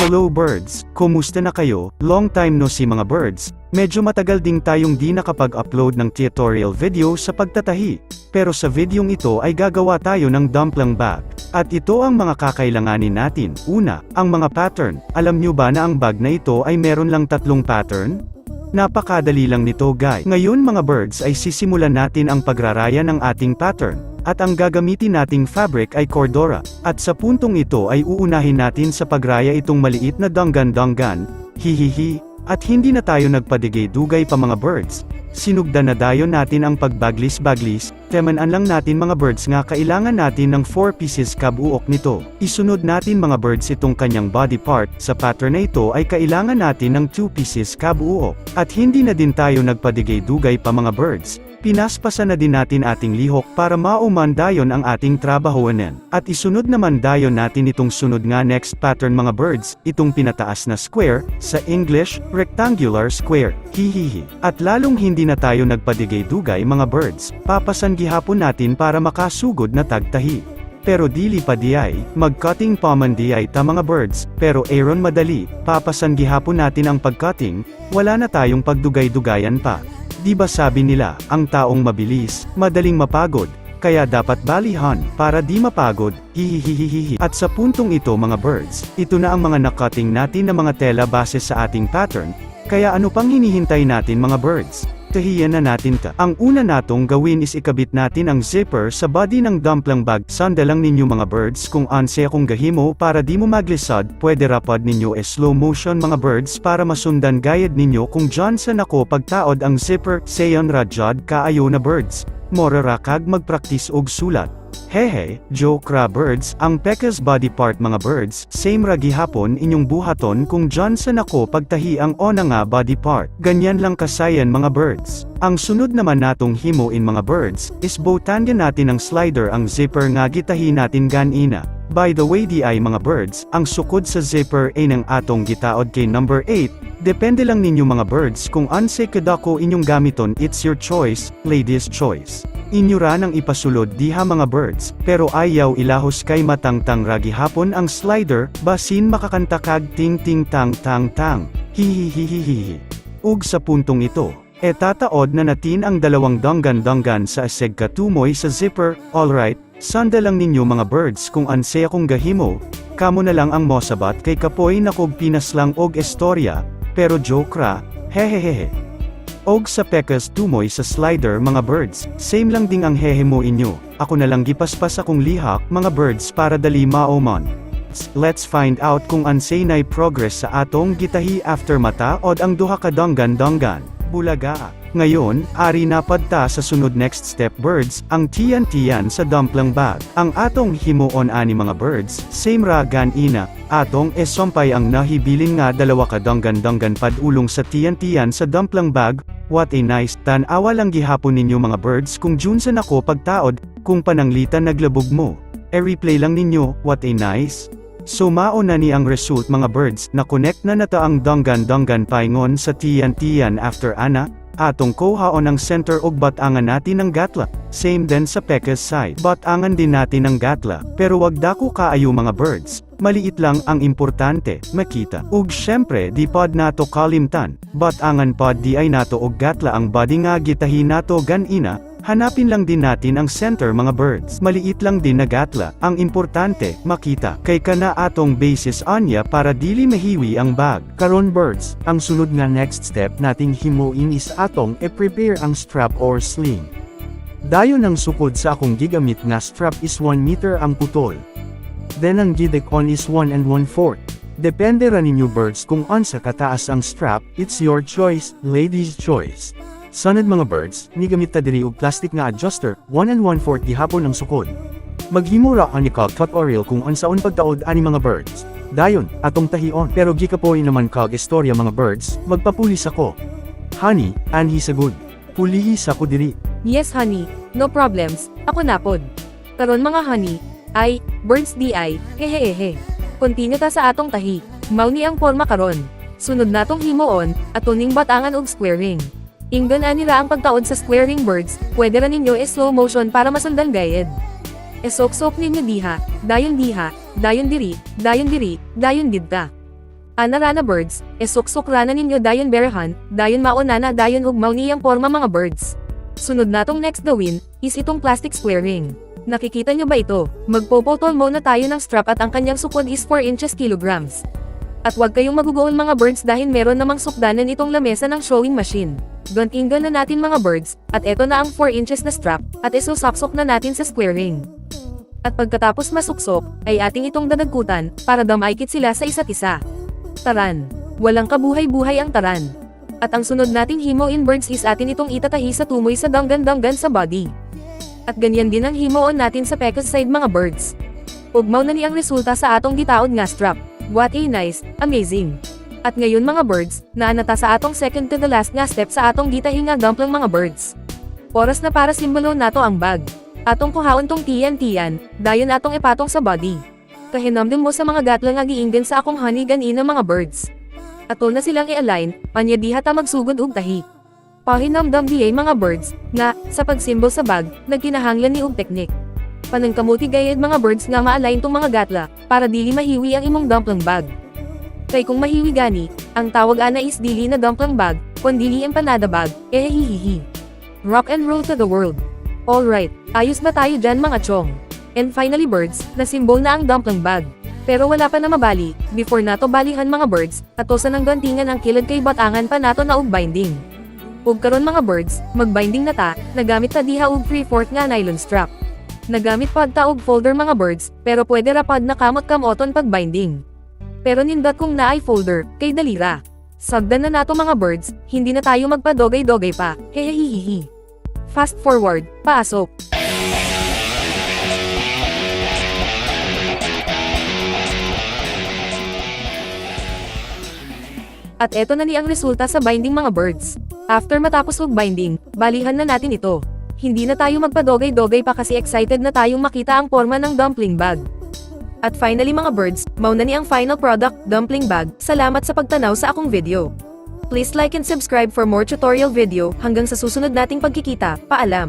Hello birds, kumusta na kayo? Long time no see mga birds. Medyo matagal ding tayong di nakapag-upload ng tutorial video sa pagtatahi. Pero sa videong ito ay gagawa tayo ng dumpling bag. At ito ang mga kakailanganin natin. Una, ang mga pattern. Alam nyo ba na ang bag na ito ay meron lang 3 pattern? Napakadali lang nito guys. Ngayon mga birds ay sisimulan natin ang pagraraya ng ating pattern. At ang gagamitin nating fabric ay Cordura. At sa puntong ito ay uunahin natin sa pagraya itong maliit na danggan-danggan, hihihi, at hindi na tayo nagpadigay-dugay pa mga birds. Sinugdan na dayon natin ang pagbaglis-baglis, temanan lang natin mga birds nga kailangan natin ng 4 pieces kabuok nito. Isunod natin mga birds itong kanyang body part, sa pattern na ito ay kailangan natin ng 2 pieces kabuok. At hindi na din tayo nagpadigay-dugay pa mga birds. Pinaspasan na din natin ating lihok para mauman dayon ang ating trabahoanan. At isunod naman dayon natin itong sunod nga next pattern mga birds, itong pinataas na square, sa English, rectangular square, hihihi. At lalong hindi na tayo nagpadigay-dugay mga birds, papasan gihapon natin para makasugod na tagtahi. Pero dili pa diay, mag-cutting pa man diay ta mga birds, pero Aaron madali, papasan gihapon natin ang pag-cutting, wala na tayong pagdugay-dugayan pa. Di ba sabi nila, ang taong mabilis, madaling mapagod, kaya dapat balihan, para di mapagod, hihihihihi. At sa puntong ito mga birds, ito na ang mga nakutting natin na mga tela base sa ating pattern, kaya ano pang hinihintay natin mga birds? Tahiyan na natin ta. Ang una natong gawin is ikabit natin ang zipper sa body ng dumpling bag. Sandalang ninyo mga birds kung anse akong gahimo para di mo maglisod, pwede rapad ninyo slow motion mga birds para masundan gayad ninyo kung Johnson ako pagtaod ang zipper, sayon rajad kaayo na birds. Mora rakag magpraktis og sulat. Hehe, joke ra birds, ang Pekka's body part mga birds, same ra gihapon inyong buhaton kung Johnson ako pagtahi ang ona nga body part. Ganyan lang kasayan mga birds. Ang sunod naman natong himuin mga birds, is botangan natin ang slider ang zipper nga gitahi natin ganina. By the way di ay mga birds, ang sukod sa zipper ay ng atong gitaod kay number 8, depende lang ninyo mga birds kung anse kadako inyong gamiton, it's your choice, ladies choice. Inyo ra nang ipasulod diha mga birds, pero ayaw ilahos kay matangtang ragi hapon ang slider, basin makakanta kag ting ting tang tang tang, hihihihihi. Ug sa puntong ito, tataod na natin ang dalawang danggan-danggan sa aseg katumoy sa zipper, alright, sandalang ninyo mga birds kung anse akong gahimo, kamo na lang ang mosabat kay kapoy nakog pinaslang og estorya, pero joke ra, hehehehe. Og sa Pekka's tumoy sa slider mga birds, same lang ding ang hehe mo inyo, ako na lang gipaspas akong lihak mga birds para dali maoman. Let's find out kung ansay na'y progress sa atong gitahi after mataod ang duha ka danggan-danggan. Bulaga. Ngayon, ari napad ta sa sunod next step birds, ang tiyan-tiyan sa dumpling bag. Ang atong himuon ani mga birds, same ra ganina, atong esompay ang nahibilin nga dalawa ka danggan-danggan padulong sa tiyan-tiyan sa dumpling bag. What a nice, tan-awa lang gihapon ninyo mga birds kung Junsan ako pagtaod, kung pananglitan naglabog mo. Replay lang ninyo, what a nice. So mao na ni ang result mga birds, na connect na nata ang danggan-danggan paingon sa tiyan-tiyan after ana, atong kuhaon ang center og batangan natin ng gatla. Same din sa Pekka's side. Batangan din natin ng gatla, pero wag dako kaayo mga birds. Maliit lang ang importante, makita. Ug syempre di pod nato kalimtan, batangan pod di ay nato og gatla ang body nga gitahi nato ganina. Hanapin lang din natin ang center mga birds. Maliit lang din na gatla, ang importante, makita. Kay kana atong basis anya para dili mahiwi ang bag. Karon birds, ang sunod nga next step nating himuin is atong prepare ang strap or sling. Dayon ang sukod sa akong gigamit nga strap is 1 meter ang putol. Then ang gidekon is 1 1/4. Depende ra ninyo birds kung unsa kataas ang strap, it's your choice, ladies choice. Sunod mga birds, nigamit ta diri og plastic nga adjuster, 1 1/4 gihapon ang sukod. Maghimo ra ani kag tutorial kung unsaon pagtaod ani mga birds. Dayon, atong tahion. Pero gikapoy naman kag istorya mga birds, magpapulis ako. Honey, anhi sagud. Pulihi sa ko diri. Yes honey, no problems, ako napod. Karon mga honey, ay, birds di ay, hehehehe. Continue ta sa atong tahi, mauni ang forma karon. Sunod natong himuon, atuning batangan og square ring. Inggan anila ang pagtaod sa square ring birds, pwede ra ninyo slow motion para masundan gayed. Esok-sok ninyo diha, dayon diri, dayon didta. Ana-rana birds, suksok rana ninyo dayon berahan, dayon maunana dayon ugmaw niyang porma mga birds. Sunod natong next gawin, is itong plastic square ring. Nakikita nyo ba ito? Magpopotol muna tayo ng strap at ang kanyang sukod is 4 inches kilograms. At wag kayong maguguol mga birds dahil meron namang sukdanan itong lamesa ng sewing machine. Gantinggan na natin mga birds, at eto na ang 4 inches na strap, at isusaksok na natin sa square ring. At pagkatapos masuksok, ay ating itong dadagkutan, para damaykit sila sa isa't isa. Taran. Walang kabuhay-buhay ang taran. At ang sunod nating himo-in birds is atin itong itatahi sa tumoy sa danggan-danggan sa body. At ganyan din ang himo-on natin sa pecos side mga birds. Ugmaw na ni ang resulta sa atong gitaod nga strap. What a nice, amazing. At ngayon mga birds, naanata sa atong second to the last nga step sa atong gitahi nga dumpling mga birds. Oras na para simbolo nato ang bag. Atong kuhaon tong tiyan-tiyan, dayon atong ipatong sa body. Kahinamdem mo sa mga gatla nga giinggan sa akong honey ganina mga birds. Ato na silang i-align, panya diha ta magsugod og tahi. Pahinamdam diay mga birds, nga, sa pagsimbol sa bag, nagkinahanglan ni og teknik. Panangkamuti gayad mga birds nga ma-align tong mga gatla, para dili mahiwi ang imong dumpling bag. Kay kung mahiwi gani, ang tawag ana is dili na dumpling bag, kundi empanada bag, hihihi. Rock and roll to the world. Alright, ayos na tayo dyan mga chong. And finally birds, nasimbol na ang dumpling bag. Pero wala pa na mabali, before nato balihan mga birds, atosan ng gantingan ang kilid kay batangan pa nato na og binding. Ug karon mga birds, magbinding na ta, nagamit ta diha og 3/4 nga nylon strap. Nagamit pad ta og folder mga birds, pero pwede ra pad na kamot-kamoton pag binding. Pero nindot kung naay folder, kay dalira. Sagdan na nato mga birds, hindi na tayo magpadogay-dogay pa, hehehihi. Fast forward, paasok. At eto na ni ang resulta sa binding mga birds. After matapos og binding, balihan na natin ito. Hindi na tayo magpadogay-dogay pa kasi excited na tayong makita ang forma ng dumpling bag. At finally mga birds, mauna ni ang final product, dumpling bag. Salamat sa pagtanaw sa akong video. Please like and subscribe for more tutorial video. Hanggang sa susunod nating pagkikita, paalam.